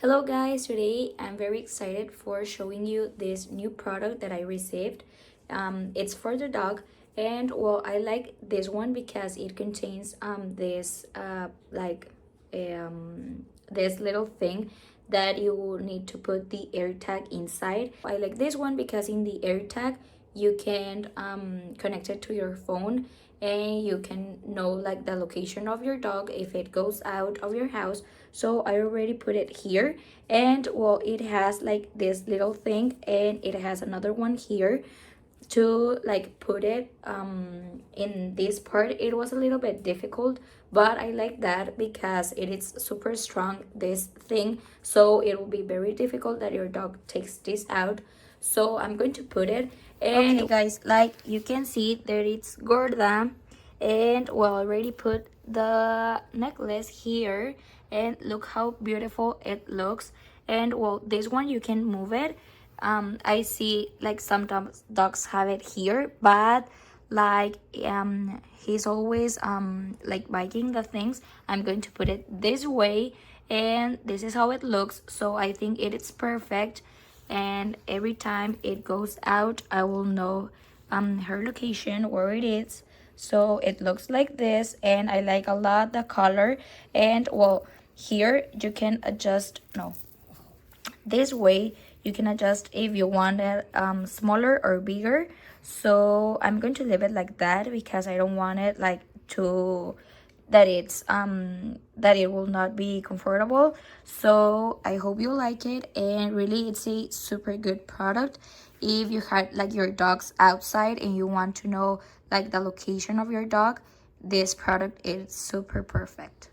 Hello guys, today I'm very excited for showing you this new product that I received. It's for the dog, and well, I like this one because it contains this little thing that you will need to put the AirTag inside. I like this one because in the AirTag you can connect it to your phone, and you can know like the location of your dog if it goes out of your house. So I already put it here, and well, it has like this little thing, and it has another one here to like put it in this part. It was a little bit difficult, but I like that because it is super strong, this thing, so it will be very difficult that your dog takes this out. So I'm going to put it, and okay guys, like you can see that it's Gorda, and well, I already put the necklace here, and look how beautiful it looks. And well, this one you can move it. I see like sometimes dogs have it here, but like he's always like biting the things. I'm going to put it this way, and this is how it looks. So I think it is perfect, and every time it goes out I will know her location, where it is. So it looks like this, and I like a lot the color. And well, here you can adjust, no, this way you can adjust if you want it smaller or bigger. So I'm going to leave it like that because I don't want it like to that it will not be comfortable. So I hope you like it, and really it's a super good product if you had like your dogs outside and you want to know like the location of your dog. This product is super perfect.